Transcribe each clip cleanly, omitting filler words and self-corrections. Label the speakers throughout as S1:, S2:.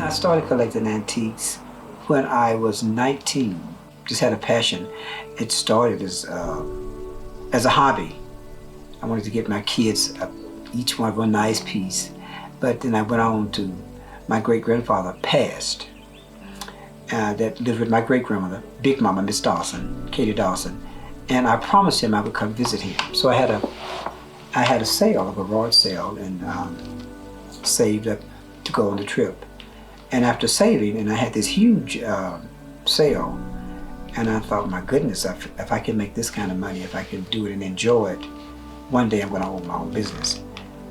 S1: I started collecting antiques when I was 19. Just had a passion. It started as a hobby. I wanted to get my kids each one of a nice piece. But then I went on to my great-grandfather passed that lived with my great-grandmother, Big Mama, Miss Dawson, Katie Dawson. And I promised him I would come visit him. So I had a sale, a garage sale, and saved up to go on the trip. And after saving, and I had this huge sale, and I thought, my goodness, if I can make this kind of money, if I can do it and enjoy it, one day I'm going to own my own business.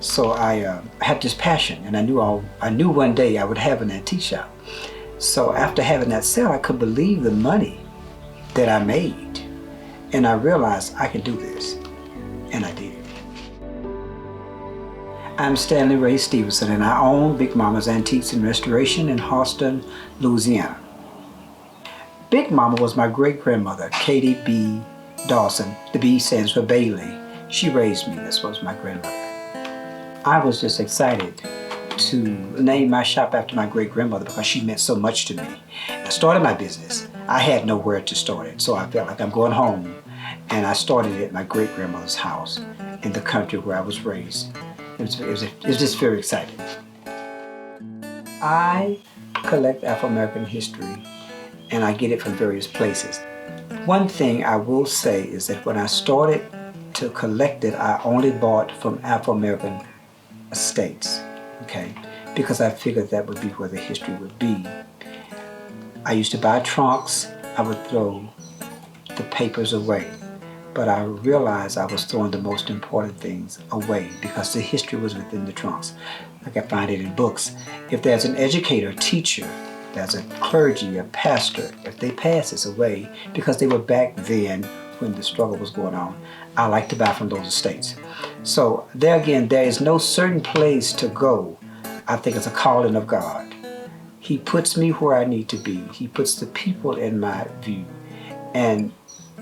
S1: So I had this passion, and I knew one day I would have an antique shop. So after having that sale, I couldn't believe the money that I made, and I realized I can do this, and I did. I'm Stanley Ray Stevenson, and I own Big Mama's Antiques and Restoration in Austin, Louisiana. Big Mama was my great-grandmother, Katie B. Dawson. The B stands for Bailey. She raised me. This was my grandmother. I was just excited to name my shop after my great-grandmother because she meant so much to me. I started my business. I had nowhere to start it, so I felt like I'm going home. And I started it at my great-grandmother's house in the country where I was raised. It was just very exciting. I collect Afro-American history, and I get it from various places. One thing I will say is that when I started to collect it, I only bought from Afro-American estates, okay? Because I figured that would be where the history would be. I used to buy trunks. I would throw the papers away. But I realized I was throwing the most important things away because the history was within the trunks. I could find it in books. If there's an educator, teacher, there's a clergy, a pastor, if they pass this away, because they were back then when the struggle was going on, I like to buy from those estates. So there again, there is no certain place to go. I think it's a calling of God. He puts me where I need to be. He puts the people in my view. And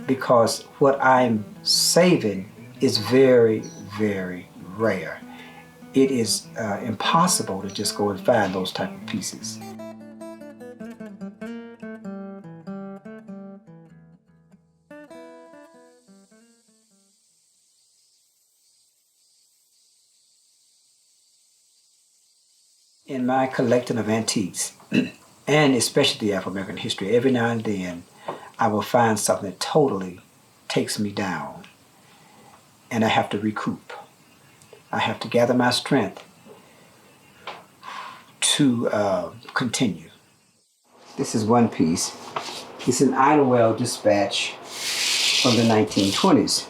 S1: because what I'm saving is very, very rare. It is impossible to just go and find those type of pieces. In my collecting of antiques, and especially the Afro-American history, every now and then I will find something that totally takes me down, and I have to recoup. I have to gather my strength to continue. This is one piece. It's an Idlewell dispatch from the 1920s.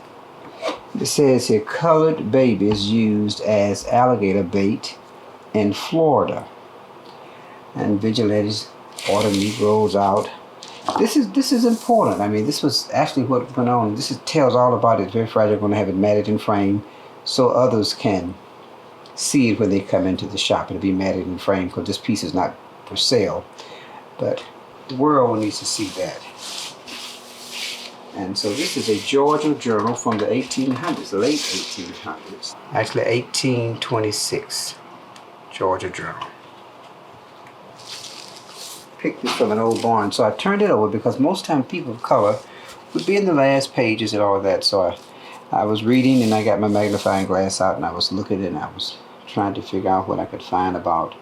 S1: It says here, colored babies used as alligator bait in Florida. And vigilantes order Negroes out. This is important. I mean, this was actually what went on. This tells all about it. It's very fragile. We're going to have it matted and framed so others can see it when they come into the shop. It'll be matted and framed because this piece is not for sale. But the world needs to see that. And so this is a Georgia journal from the 1800s, the late 1800s. Actually 1826, Georgia journal. Picked this from an old barn, so I turned it over because most time people of color would be in the last pages and all that. So I was reading and I got my magnifying glass out and I was looking and I was trying to figure out what I could find about,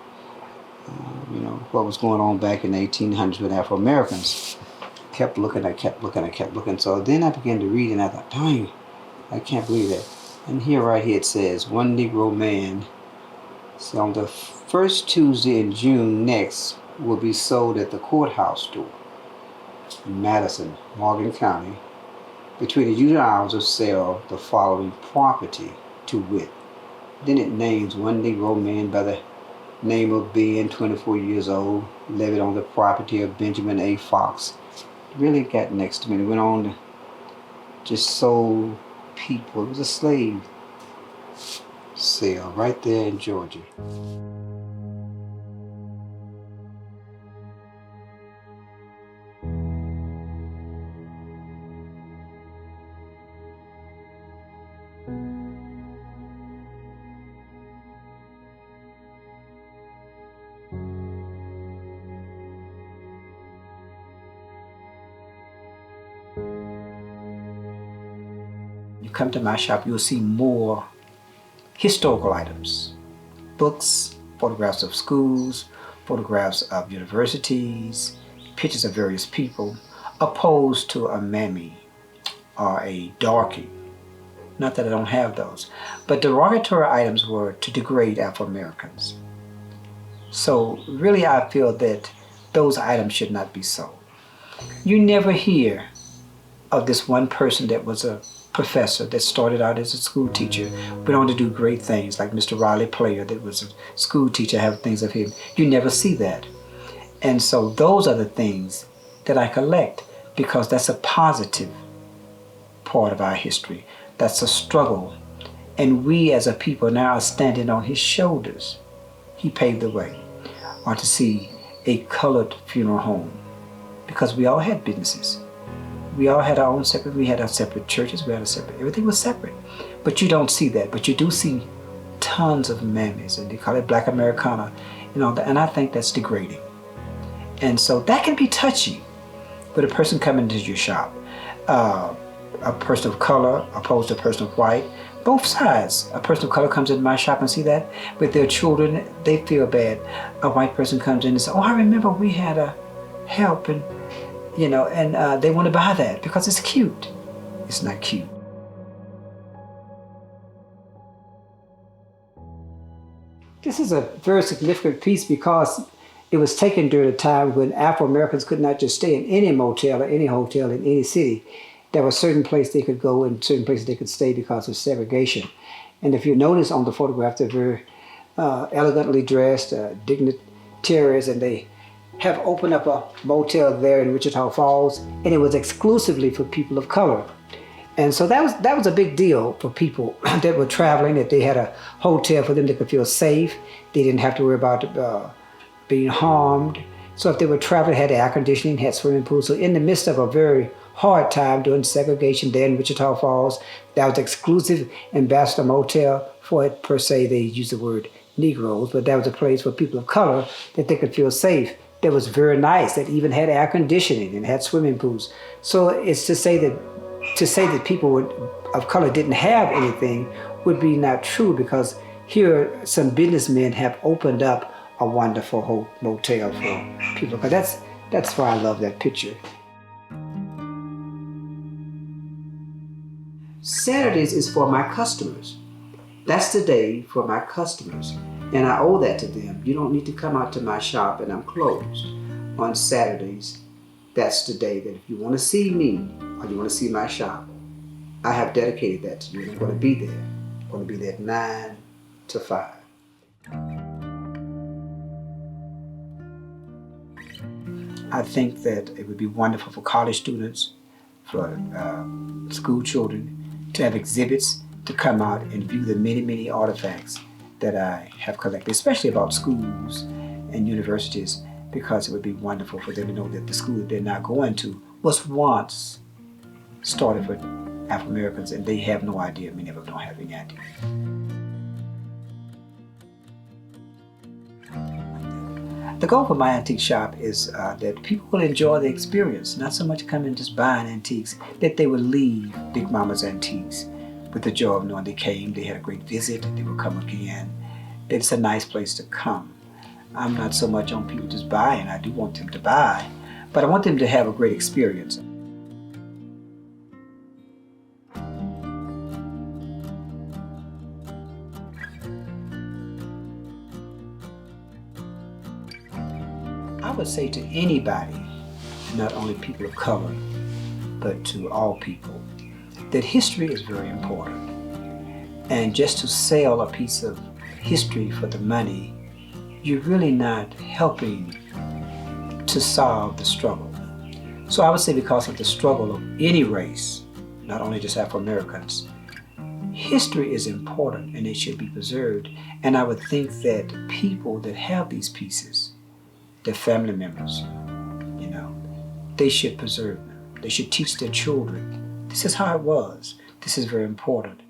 S1: what was going on back in the 1800s with Afro-Americans. Kept looking. So then I began to read and I thought, dang, I can't believe that. And here, right here, it says, one Negro man, so on the first Tuesday in June next, will be sold at the courthouse door in Madison, Morgan County, between the usual hours of sale, the following property, to wit. Then it names one Negro man by the name of Ben, 24 years old, levied on the property of Benjamin A. Fox. Really got next to me. It went on to just sold people. It was a slave sale right there in Georgia. come to my shop, you'll see more historical items. Books, photographs of schools, photographs of universities, pictures of various people, opposed to a mammy or a darky. Not that I don't have those, but derogatory items were to degrade Afro-Americans. So really I feel that those items should not be sold. You never hear of this one person that was a professor that started out as a school teacher, went on to do great things, like Mr. Riley Player that was a school teacher, have things of him. You never see that. And so those are the things that I collect, because that's a positive part of our history. That's a struggle. And we as a people now are standing on his shoulders. He paved the way. Or to see a colored funeral home, because we all had businesses. We all had our own separate, we had our separate churches, we had a separate, everything was separate. But you don't see that, but you do see tons of mammies, and they call it Black Americana, and I think that's degrading. And so that can be touchy with a person coming into your shop. A person of color opposed to a person of white, both sides. A person of color comes into my shop and see that with their children, they feel bad. A white person comes in and says, oh, I remember we had a help, and they want to buy that because it's cute. It's not cute. This is a very significant piece because it was taken during a time when Afro-Americans could not just stay in any motel or any hotel in any city. There were certain places they could go and certain places they could stay because of segregation. And if you notice on the photograph, they're very elegantly dressed, dignitaries, and they have opened up a motel there in Wichita Falls, and it was exclusively for people of color. And so that was a big deal for people that were traveling, that they had a hotel for them that could feel safe. They didn't have to worry about being harmed. So if they were traveling, had air conditioning, had swimming pools. So in the midst of a very hard time during segregation there in Wichita Falls, that was exclusive Ambassador Motel for it per se. They used the word Negroes, but that was a place for people of color that they could feel safe. That was very nice, that even had air conditioning and had swimming pools. So it's to say that people of color didn't have anything would be not true, because here some businessmen have opened up a wonderful motel for people. Because that's why I love that picture. Saturdays is for my customers. That's the day for my customers. And I owe that to them. You don't need to come out to my shop and I'm closed. On Saturdays, that's the day that if you want to see me or you want to see my shop, I have dedicated that to you, and I'm going to be there. I'm going to be there at 9 to 5. I think that it would be wonderful for college students, for school children, to have exhibits to come out and view the many, many artifacts that I have collected, especially about schools and universities, because it would be wonderful for them to know that the school that they're now going to was once started for Afro-Americans, and they have no idea. Many of them don't have any idea. The goal for my antique shop is that people will enjoy the experience, not so much come and just buying antiques, that they will leave Big Mama's Antiques with the joy of knowing they came, they had a great visit, they will come again, that it's a nice place to come. I'm not so much on people just buying. I do want them to buy, but I want them to have a great experience. I would say to anybody, not only people of color, but to all people, that history is very important. And just to sell a piece of history for the money, you're really not helping to solve the struggle. So I would say because of the struggle of any race, not only just Afro-Americans, history is important and it should be preserved. And I would think that people that have these pieces, their family members, they should preserve them. They should teach their children. This is how it was. This is very important.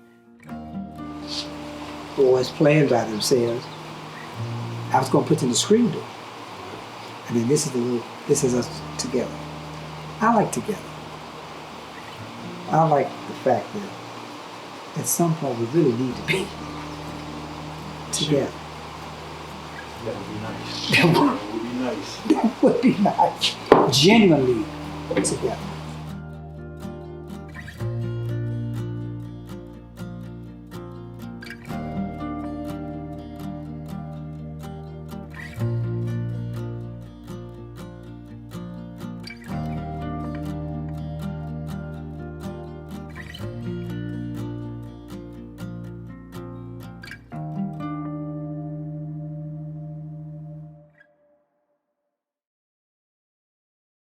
S1: Boys playing by themselves. I was going to put in the screen door. And then this is us together. I like together. I like the fact that at some point we really need to be together.
S2: That would be nice.
S1: That would,
S2: That would be nice.
S1: that would be nice. Genuinely together.